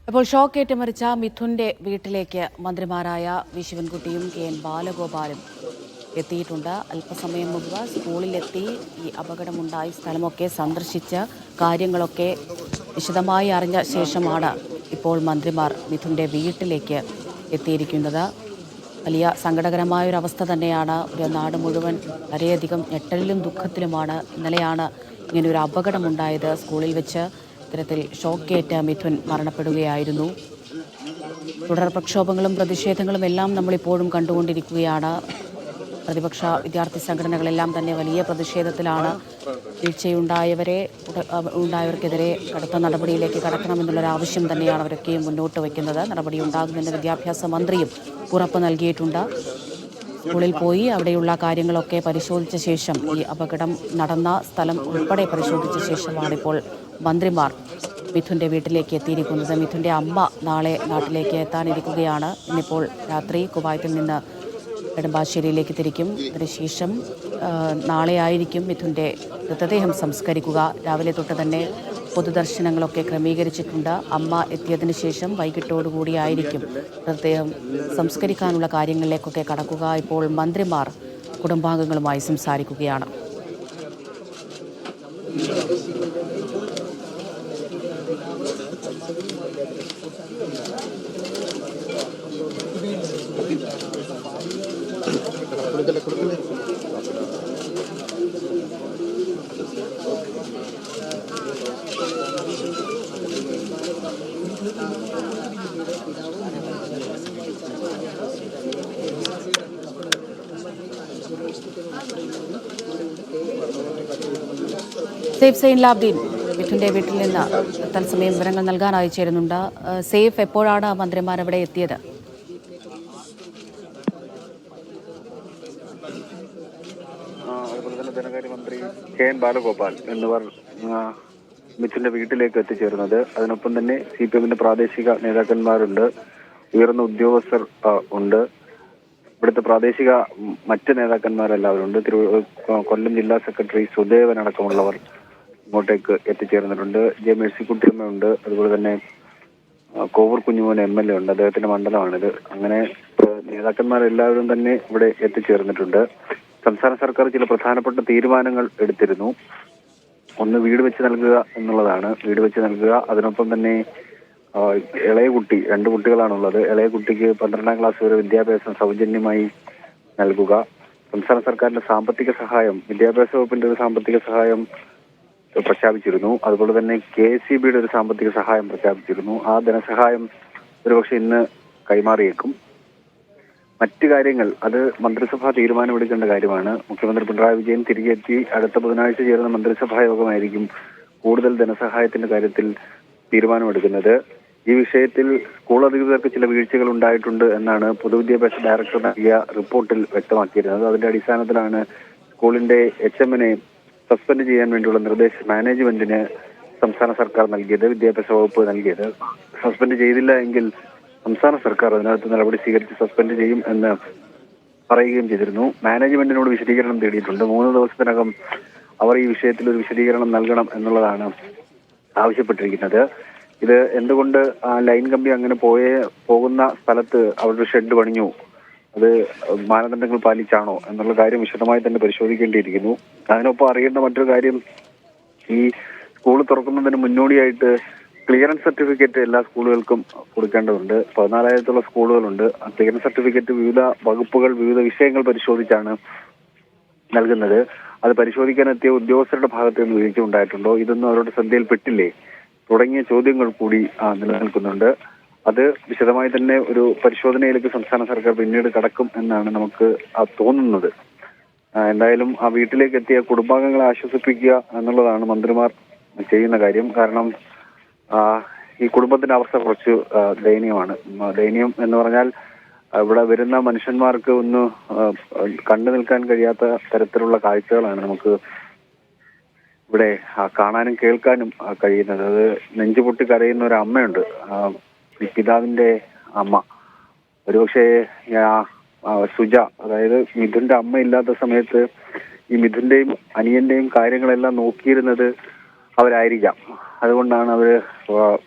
ഇപ്പോൾ ഷോക്കേറ്റ് മരിച്ച മിഥുന്റെ വീട്ടിലേക്ക് മന്ത്രിമാരായ വി ശിവൻകുട്ടിയും കെ എൻ ബാലഗോപാലും എത്തിയിട്ടുണ്ട്. അല്പസമയം മുമ്പ് സ്കൂളിലെത്തി ഈ അപകടമുണ്ടായ സ്ഥലമൊക്കെ സന്ദർശിച്ച് കാര്യങ്ങളൊക്കെ വിശദമായി അറിഞ്ഞ ശേഷമാണ് ഇപ്പോൾ മന്ത്രിമാർ മിഥുന്റെ വീട്ടിലേക്ക് എത്തിയിരിക്കുന്നത്. വലിയ സങ്കടകരമായൊരവസ്ഥ തന്നെയാണ്. ഒരു നാട് മുഴുവൻ വളരെയധികം ഞെട്ടലിലും ദുഃഖത്തിലുമാണ്. ഇന്നലെയാണ് ഇങ്ങനെയൊരു അപകടമുണ്ടായത്. സ്കൂളിൽ വെച്ച് ഇത്തരത്തിൽ ഷോക്കേറ്റ് മിഥുൻ മരണപ്പെടുകയായിരുന്നു. തുടർ പ്രക്ഷോഭങ്ങളും പ്രതിഷേധങ്ങളും എല്ലാം നമ്മളിപ്പോഴും കണ്ടുകൊണ്ടിരിക്കുകയാണ്. പ്രതിപക്ഷ വിദ്യാർത്ഥി സംഘടനകളെല്ലാം തന്നെ വലിയ പ്രതിഷേധത്തിലാണ്. വീഴ്ചയുണ്ടായവർക്കെതിരെ കടുത്ത നടപടിയിലേക്ക് കടക്കണമെന്നുള്ളൊരാവശ്യം തന്നെയാണ് അവരൊക്കെയും മുന്നോട്ട് വയ്ക്കുന്നത്. നടപടി ഉണ്ടാകുമെന്ന് വിദ്യാഭ്യാസ മന്ത്രിയും ഉറപ്പ് നൽകിയിട്ടുണ്ട്. സ്കൂളിൽ പോയി അവിടെയുള്ള കാര്യങ്ങളൊക്കെ പരിശോധിച്ച ശേഷം, ഈ അപകടം നടന്ന സ്ഥലം ഉൾപ്പെടെ പരിശോധിച്ച ശേഷമാണ് ഇപ്പോൾ മന്ത്രിമാർ മിഥുന്റെ വീട്ടിലേക്ക് എത്തിയിരിക്കുന്നത്. മിഥുന്റെ അമ്മ നാളെ നാട്ടിലേക്ക് എത്താനിരിക്കുകയാണ്. ഇന്നിപ്പോൾ രാത്രി കുവൈത്തിൽ നിന്ന് നെടുമ്പാശ്ശേരിയിലേക്ക് തിരിക്കും. അതിനുശേഷം നാളെയായിരിക്കും മിഥുന്റെ മൃതദേഹം സംസ്കരിക്കുക. രാവിലെ തൊട്ട് തന്നെ പൊതുദർശനങ്ങളൊക്കെ ക്രമീകരിച്ചിട്ടുണ്ട്. അമ്മ എത്തിയതിനു ശേഷം വൈകിട്ടോടുകൂടിയായിരിക്കും മൃതദേഹം സംസ്കരിക്കാനുള്ള കാര്യങ്ങളിലേക്കൊക്കെ കടക്കുക. ഇപ്പോൾ മന്ത്രിമാർ കുടുംബാംഗങ്ങളുമായി സംസാരിക്കുകയാണ്. സേഫ് സൈൻ ലാബ്ദീൻ മിഥുന്റെ വീട്ടിൽ നിന്ന് തത്സമയം വിവരങ്ങൾ നൽകാനായി ചേരുന്നുണ്ട്. സേഫ്, എപ്പോഴാണ് മന്ത്രിമാർ അവിടെ എത്തിയത്? അതുപോലെ തന്നെ ധനകാര്യമന്ത്രി കെ എൻ ബാലഗോപാൽ എന്നിവർ മിഥുന്റെ വീട്ടിലേക്ക് എത്തിച്ചേർന്നത്. അതിനൊപ്പം തന്നെ CPM പ്രാദേശിക നേതാക്കന്മാരുണ്ട്, ഉയർന്ന ഉദ്യോഗസ്ഥർ ഉണ്ട്, ഇവിടുത്തെ പ്രാദേശിക മറ്റ് നേതാക്കന്മാരെല്ലാവരും ഉണ്ട്. കൊല്ലം ജില്ലാ സെക്രട്ടറി സുദേവൻ അടക്കമുള്ളവർ ഇങ്ങോട്ടേക്ക് എത്തിച്ചേർന്നിട്ടുണ്ട്. ജെ മേഴ്സിക്കുട്ടിയമ്മയുണ്ട്, അതുപോലെ തന്നെ കോവൂർ കുഞ്ഞുമോൻ MLA ഉണ്ട്, അദ്ദേഹത്തിന്റെ മണ്ഡലമാണിത്. അങ്ങനെ നേതാക്കന്മാരെല്ലാവരും തന്നെ ഇവിടെ എത്തിച്ചേർന്നിട്ടുണ്ട്. സംസ്ഥാന സർക്കാർ ചില പ്രധാനപ്പെട്ട തീരുമാനങ്ങൾ എടുത്തിരുന്നു. ഒന്ന്, വീട് വെച്ച് നൽകുക എന്നുള്ളതാണ്. വീട് വെച്ച് നൽകുക, അതിനൊപ്പം തന്നെ ഇളയ കുട്ടി, 2 കുട്ടികളാണുള്ളത്. ഇളയ കുട്ടിക്ക് 12ാം ക്ലാസ് വരെ വിദ്യാഭ്യാസം സൗജന്യമായി നൽകുക. സംസ്ഥാന സർക്കാരിന്റെ സാമ്പത്തിക സഹായം, വിദ്യാഭ്യാസ വകുപ്പിന്റെ ഒരു സാമ്പത്തിക സഹായം പ്രഖ്യാപിച്ചിരുന്നു. അതുപോലെ തന്നെ KSEBയുടെ ഒരു സാമ്പത്തിക സഹായം പ്രഖ്യാപിച്ചിരുന്നു. ആ ധനസഹായം ഒരുപക്ഷെ ഇന്ന് കൈമാറിയേക്കും. മറ്റ് കാര്യങ്ങൾ അത് മന്ത്രിസഭ തീരുമാനമെടുക്കേണ്ട കാര്യമാണ്. മുഖ്യമന്ത്രി പിണറായി വിജയൻ തിരികെ എത്തി അടുത്ത ബുധനാഴ്ച ചേരുന്ന മന്ത്രിസഭാ യോഗമായിരിക്കും കൂടുതൽ ധനസഹായത്തിന്റെ കാര്യത്തിൽ തീരുമാനമെടുക്കുന്നത്. ഈ വിഷയത്തിൽ സ്കൂൾ അധികൃതർക്ക് ചില വീഴ്ചകൾ ഉണ്ടായിട്ടുണ്ട് എന്നാണ് പൊതുവിദ്യാഭ്യാസ ഡയറക്ടർ നൽകിയ റിപ്പോർട്ടിൽ വ്യക്തമാക്കിയിരുന്നത്. അതിന്റെ അടിസ്ഥാനത്തിലാണ് സ്കൂളിന്റെ HMനെ സസ്പെൻഡ് ചെയ്യാൻ വേണ്ടിയുള്ള നിർദ്ദേശം മാനേജ്മെന്റിന് സംസ്ഥാന സർക്കാർ നൽകിയത്, വിദ്യാഭ്യാസ വകുപ്പ് നൽകിയത്. സസ്പെൻഡ് ചെയ്തില്ല എങ്കിൽ സംസ്ഥാന സർക്കാർ അതിനകത്ത് നടപടി സ്വീകരിച്ച് സസ്പെൻഡ് ചെയ്യും എന്ന് പറയുകയും ചെയ്തിരുന്നു. മാനേജ്മെന്റിനോട് വിശദീകരണം തേടിയിട്ടുണ്ട്. 3 ദിവസത്തിനകം അവർ ഈ വിഷയത്തിൽ ഒരു വിശദീകരണം നൽകണം എന്നുള്ളതാണ് ആവശ്യപ്പെട്ടിരിക്കുന്നത്. ഇത് എന്തുകൊണ്ട് ആ ലൈൻ കമ്പി അങ്ങനെ പോകുന്ന സ്ഥലത്ത് അവിടെ ഷെഡ് പണിഞ്ഞു, അത് മാനദണ്ഡങ്ങൾ പാലിച്ചാണോ എന്നുള്ള കാര്യം വിശദമായി തന്നെ പരിശോധിക്കേണ്ടിയിരിക്കുന്നു. അതിനൊപ്പം അറിയേണ്ട മറ്റൊരു കാര്യം, ഈ സ്കൂൾ തുറക്കുന്നതിന് മുന്നോടിയായിട്ട് ക്ലിയറൻസ് സർട്ടിഫിക്കറ്റ് എല്ലാ സ്കൂളുകൾക്കും കൊടുക്കേണ്ടതുണ്ട്. 14,000 സ്കൂളുകളുണ്ട്. ആ ക്ലിയറൻസ് സർട്ടിഫിക്കറ്റ് വിവിധ വകുപ്പുകൾ, വിവിധ വിഷയങ്ങൾ പരിശോധിച്ചാണ് നൽകുന്നത്. അത് പരിശോധിക്കാനെത്തിയ ഉദ്യോഗസ്ഥരുടെ ഭാഗത്ത് നിന്ന് വീഴ്ച ഉണ്ടായിട്ടുണ്ടോ, ഇതൊന്നും അവരുടെ ശ്രദ്ധയിൽപ്പെട്ടില്ലേ തുടങ്ങിയ ചോദ്യങ്ങൾ കൂടി നിലനിൽക്കുന്നുണ്ട്. അത് വിശദമായി തന്നെ ഒരു പരിശോധനയിലേക്ക് സംസ്ഥാന സർക്കാർ പിന്നീട് കടക്കും എന്നാണ് നമുക്ക് തോന്നുന്നത്. എന്തായാലും ആ വീട്ടിലേക്ക് എത്തിയ കുടുംബാംഗങ്ങളെ ആശ്വസിപ്പിക്കുക എന്നുള്ളതാണ് മന്ത്രിമാർ ചെയ്യുന്ന കാര്യം. കാരണം ഈ കുടുംബത്തിന്റെ അവസ്ഥ കുറച്ച് ദയനീയമാണ്. ദയനീയം എന്ന് പറഞ്ഞാൽ ഇവിടെ വരുന്ന മനുഷ്യന്മാർക്ക് ഒന്ന് കണ്ടു നിൽക്കാൻ കഴിയാത്ത തരത്തിലുള്ള കാഴ്ചകളാണ് നമുക്ക് ഇവിടെ കാണാനും കേൾക്കാനും കഴിയുന്നത്. അത് നെഞ്ചുപൊട്ടി കരയുന്ന ഒരു അമ്മയുണ്ട്, പിതാവിന്റെ അമ്മ. ഒരുപക്ഷെ സുജ, അതായത് മിഥുന്റെ അമ്മ ഇല്ലാത്ത സമയത്ത് ഈ മിഥുന്റെയും അനിയന്റെയും കാര്യങ്ങളെല്ലാം നോക്കിയിരുന്നത് അവരായിരിക്കാം. അതുകൊണ്ടാണ് അവര്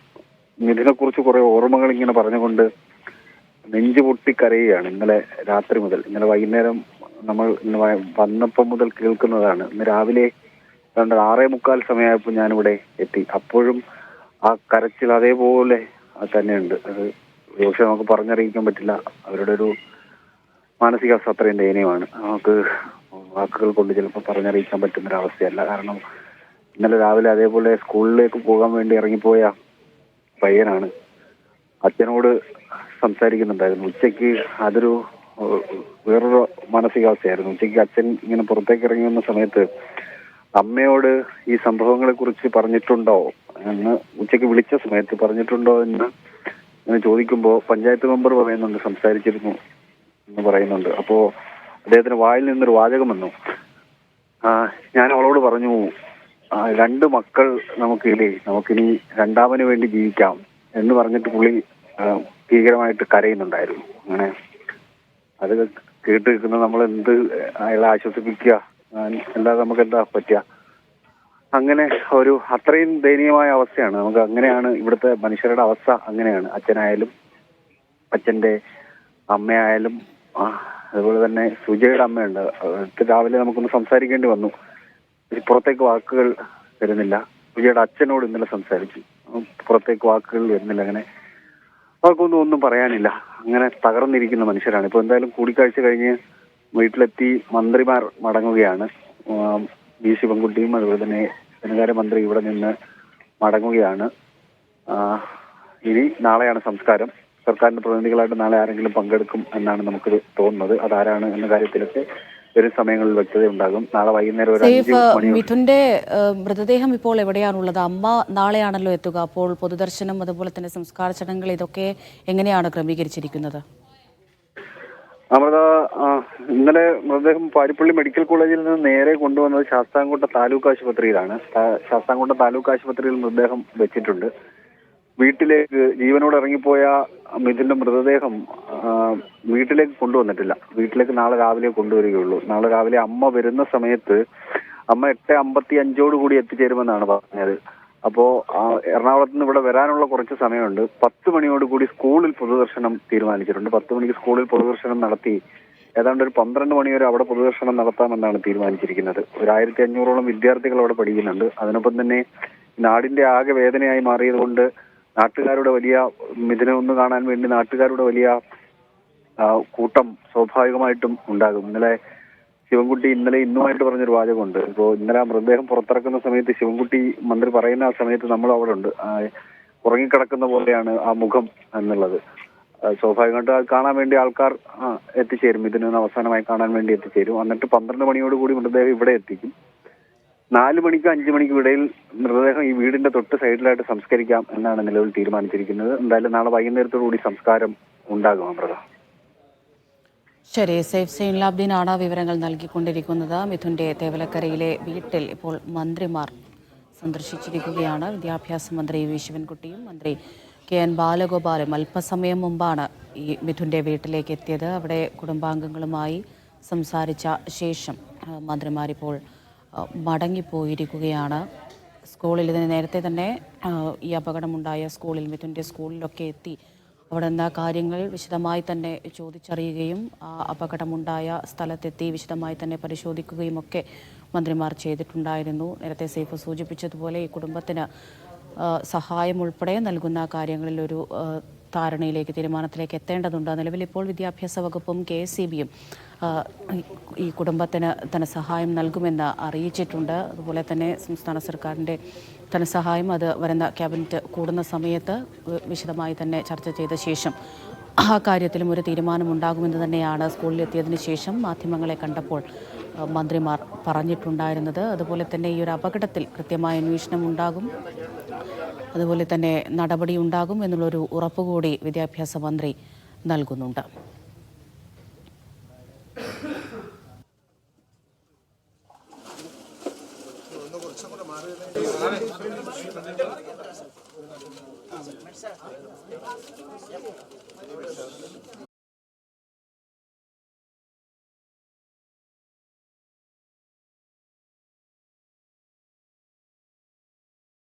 ഇതിനെക്കുറിച്ച് കുറെ ഓർമ്മകൾ ഇങ്ങനെ പറഞ്ഞുകൊണ്ട് നെഞ്ചു പൊട്ടിക്കരയുകയാണ് ഇന്നലെ രാത്രി മുതൽ. ഇന്നലെ വൈകുന്നേരം നമ്മൾ വന്നപ്പം മുതൽ കേൾക്കുന്നതാണ്. ഇന്ന് രാവിലെ 6:45 സമയമായപ്പോൾ ഞാനിവിടെ എത്തി. അപ്പോഴും ആ കരച്ചിൽ അതേപോലെ തന്നെയുണ്ട്. അത് പക്ഷെ നമുക്ക് പറഞ്ഞറിയിക്കാൻ പറ്റില്ല. അവരുടെ ഒരു മാനസികാവസ്ഥ അത്രയും ദയനീയമാണ്. നമുക്ക് വാക്കുകൾ കൊണ്ട് ചിലപ്പോൾ പറഞ്ഞറിയിക്കാൻ പറ്റുന്നൊരവസ്ഥയല്ല. കാരണം ഇന്നലെ രാവിലെ അതേപോലെ സ്കൂളിലേക്ക് പോകാൻ വേണ്ടി ഇറങ്ങിപ്പോയ പയ്യനാണ്. അച്ഛനോട് സംസാരിക്കുന്നുണ്ടായിരുന്നു. ഉച്ചയ്ക്ക് അതൊരു വേറൊരു മാനസികാവസ്ഥയായിരുന്നു. ഉച്ചയ്ക്ക് അച്ഛൻ ഇങ്ങനെ പുറത്തേക്ക് ഇറങ്ങി വന്ന സമയത്ത് അമ്മയോട് ഈ സംഭവങ്ങളെ കുറിച്ച് പറഞ്ഞിട്ടുണ്ടോ എന്ന് ഉച്ചയ്ക്ക് വിളിച്ച സമയത്ത് പറഞ്ഞിട്ടുണ്ടോ എന്ന് ചോദിക്കുമ്പോൾ പഞ്ചായത്ത് മെമ്പർ പറയുന്നുണ്ട് സംസാരിച്ചിരുന്നു എന്ന് പറയുന്നുണ്ട്. അപ്പോ അദ്ദേഹത്തിന് വായിൽ നിന്നൊരു വാചകം വന്നു. ഞാൻ അവളോട് പറഞ്ഞു, 2 മക്കൾ നമുക്കില്ലേ, നമുക്കിനി രണ്ടാമന് വേണ്ടി ജീവിക്കാം എന്ന് പറഞ്ഞിട്ട് പുള്ളി ഭീകരമായിട്ട് കരയുന്നുണ്ടായിരുന്നു. അങ്ങനെ അത് കേട്ട് നിൽക്കുന്ന നമ്മൾ എന്ത് അയാളെ ആശ്വസിപ്പിക്കുക, അല്ലാതെ നമുക്ക് എന്താ പറ്റുക? അങ്ങനെ ഒരു അത്രയും ദയനീയമായ അവസ്ഥയാണ്. നമുക്ക് അങ്ങനെയാണ് ഇവിടുത്തെ മനുഷ്യരുടെ അവസ്ഥ. അങ്ങനെയാണ്. അച്ഛനായാലും അച്ഛന്റെ അമ്മയായാലും അതുപോലെ തന്നെ സുജയുടെ അമ്മയുണ്ട്. രാവിലെ നമുക്കൊന്ന് സംസാരിക്കേണ്ടി വന്നു. പുറത്തേക്ക് വാക്കുകൾ വരുന്നില്ല. സുജയുടെ അച്ഛനോട് ഇന്നലെ സംസാരിച്ചു. പുറത്തേക്ക് വാക്കുകൾ വരുന്നില്ല. അങ്ങനെ അവർക്കൊന്നും പറയാനില്ല. അങ്ങനെ തകർന്നിരിക്കുന്ന മനുഷ്യരാണ്. ഇപ്പൊ എന്തായാലും കൂടിക്കാഴ്ച കഴിഞ്ഞ് വീട്ടിലെത്തി മന്ത്രിമാർ മടങ്ങുകയാണ്. വി ശിവൻകുട്ടിയും അതുപോലെ തന്നെ ധനകാര്യ മന്ത്രി ഇവിടെ നിന്ന് മടങ്ങുകയാണ്. ഇനി നാളെയാണ് സംസ്കാരം. സർക്കാരിന്റെ പ്രതിനിധികളായിട്ട് നാളെ ആരെങ്കിലും പങ്കെടുക്കും എന്നാണ് നമുക്ക് തോന്നുന്നത്. അതാരാണ് എന്ന കാര്യത്തിലൊക്കെ വരും സമയങ്ങളിൽ വ്യക്തത ഉണ്ടാകും. നാളെ വൈകുന്നേരം ഒരു 5 മണി. മിഥുന്റെ മൃതദേഹം ഇപ്പോൾ എവിടെയാണുള്ളത്? അമ്മ നാളെയാണല്ലോ എത്തുക. അപ്പോൾ പൊതുദർശനം അതുപോലെ തന്നെ സംസ്കാര ചടങ്ങുകൾ ഇതൊക്കെ എങ്ങനെയാണ് ക്രമീകരിച്ചിരിക്കുന്നത്? അമൃത, ഇന്നലെ മൃതദേഹം പാരിപ്പള്ളി മെഡിക്കൽ കോളേജിൽ നിന്ന് നേരെ കൊണ്ടുവന്നത് ശാസ്താംകോട്ട താലൂക്ക് ആശുപത്രിയിലാണ്. ശാസ്താംകോട്ട താലൂക്ക് ആശുപത്രിയിൽ മൃതദേഹം വെച്ചിട്ടുണ്ട്. വീട്ടിലേക്ക് ജീവനോട് ഇറങ്ങിപ്പോയ മിഥുന്റെ മൃതദേഹം വീട്ടിലേക്ക് കൊണ്ടുവന്നിട്ടില്ല. വീട്ടിലേക്ക് നാളെ രാവിലെ കൊണ്ടുവരികയുള്ളൂ. നാളെ രാവിലെ അമ്മ വരുന്ന സമയത്ത് അമ്മ 8:55 കൂടി എത്തിച്ചേരുമെന്നാണ് പറഞ്ഞത്. അപ്പോ എറണാകുളത്ത് നിന്ന് ഇവിടെ വരാനുള്ള കുറച്ച് സമയമുണ്ട്. 10 മണിയോടുകൂടി സ്കൂളിൽ പൊതുദർശനം തീരുമാനിച്ചിട്ടുണ്ട്. 10 മണിക്ക് സ്കൂളിൽ പൊതുദർശനം നടത്തി ഏതാണ്ട് ഒരു 12 മണി വരെ അവിടെ പൊതുദർശനം നടത്താമെന്നാണ് തീരുമാനിച്ചിരിക്കുന്നത്. ഒരു 1500ഓളം വിദ്യാർത്ഥികൾ അവിടെ പഠിക്കുന്നുണ്ട്. അതിനൊപ്പം തന്നെ നാടിന്റെ ആകെ വേദനയായി മാറിയതുകൊണ്ട് നാട്ടുകാരുടെ വലിയ മിഥുനെ ഒന്ന് കാണാൻ വേണ്ടി നാട്ടുകാരുടെ വലിയ കൂട്ടം സ്വാഭാവികമായിട്ടും ഉണ്ടാകും. ഇന്നലെ ശിവൻകുട്ടി ഇന്നുമായിട്ട് പറഞ്ഞൊരു വാചകമുണ്ട്. ഇപ്പോൾ ഇന്നലെ ആ മൃതദേഹം പുറത്തിറക്കുന്ന സമയത്ത് ശിവൻകുട്ടി മന്ത്രി പറയുന്ന ആ സമയത്ത് നമ്മൾ അവിടെ ഉണ്ട്. ഉറങ്ങിക്കിടക്കുന്ന പോലെയാണ് ആ മുഖം എന്നുള്ളത്. സ്വാഭാവികമായിട്ട് അത് കാണാൻ വേണ്ടി ആൾക്കാർ എത്തിച്ചേരും. ഇതിന് അവസാനമായി കാണാൻ വേണ്ടി എത്തിച്ചേരും. എന്നിട്ട് 12 മണിയോടുകൂടി മൃതദേഹം ഇവിടെ എത്തിക്കും. 4 മണിക്കും 5 മണിക്കും ഇടയിൽ മൃതദേഹം ഈ വീടിന്റെ തൊട്ട് സൈഡിലായിട്ട് സംസ്കരിക്കാം എന്നാണ് നിലവിൽ തീരുമാനിച്ചിരിക്കുന്നത്. എന്തായാലും നാളെ വൈകുന്നേരത്തോടുകൂടി സംസ്കാരം ഉണ്ടാകും. അമൃത. ശരി, സൈഫ് സൈനുലാബ്ദീനാണ് വിവരങ്ങൾ നൽകിക്കൊണ്ടിരിക്കുന്നത്. മിഥുന്റെ തേവലക്കരയിലെ വീട്ടിൽ ഇപ്പോൾ മന്ത്രിമാർ സന്ദർശിച്ചിരിക്കുകയാണ്. വിദ്യാഭ്യാസ മന്ത്രി വി ശിവൻകുട്ടിയും മന്ത്രി KN ബാലഗോപാലും അല്പസമയം മുമ്പാണ് ഈ മിഥുന്റെ വീട്ടിലേക്ക് എത്തിയത്. അവിടെ കുടുംബാംഗങ്ങളുമായി സംസാരിച്ച ശേഷം മന്ത്രിമാരിപ്പോൾ മടങ്ങിപ്പോയിരിക്കുകയാണ്. സ്കൂളിൽ ഇതിന് നേരത്തെ തന്നെ ഈ അപകടമുണ്ടായ സ്കൂളിൽ മിഥുന്റെ സ്കൂളിലൊക്കെ എത്തി അവിടെ നിന്ന് കാര്യങ്ങൾ വിശദമായി തന്നെ ചോദിച്ചറിയുകയും ആ അപകടമുണ്ടായ സ്ഥലത്തെത്തി വിശദമായി തന്നെ പരിശോധിക്കുകയും ഒക്കെ മന്ത്രിമാർ ചെയ്തിട്ടുണ്ടായിരുന്നു. നേരത്തെ സൈഫ് സൂചിപ്പിച്ചതുപോലെ ഈ കുടുംബത്തിന് സഹായം ഉൾപ്പെടെ നൽകുന്ന കാര്യങ്ങളിൽ ഒരു ധാരണയിലേക്ക് തീരുമാനത്തിലേക്ക് എത്തേണ്ടതുണ്ട്. നിലവിൽ ഇപ്പോൾ വിദ്യാഭ്യാസ വകുപ്പും KSEBയും ഈ കുടുംബത്തിന് ധനസഹായം നൽകുമെന്ന് അറിയിച്ചിട്ടുണ്ട്. അതുപോലെ തന്നെ സംസ്ഥാന സർക്കാരിൻ്റെ ധനസഹായം അത് വരുന്ന ക്യാബിനറ്റ് കൂടുന്ന സമയത്ത് വിശദമായി തന്നെ ചർച്ച ചെയ്ത ശേഷം ആ കാര്യത്തിലും ഒരു തീരുമാനമുണ്ടാകുമെന്ന് തന്നെയാണ് സ്കൂളിലെത്തിയതിനു ശേഷം മാധ്യമങ്ങളെ കണ്ടപ്പോൾ മന്ത്രിമാർ പറഞ്ഞിട്ടുണ്ടായിരുന്നത്. അതുപോലെ തന്നെ ഈ ഒരു അപകടത്തിൽ കൃത്യമായ അന്വേഷണം ഉണ്ടാകും, അതുപോലെ തന്നെ നടപടി ഉണ്ടാകും എന്നുള്ളൊരു ഉറപ്പുകൂടി വിദ്യാഭ്യാസ മന്ത്രി നൽകുന്നുണ്ട്.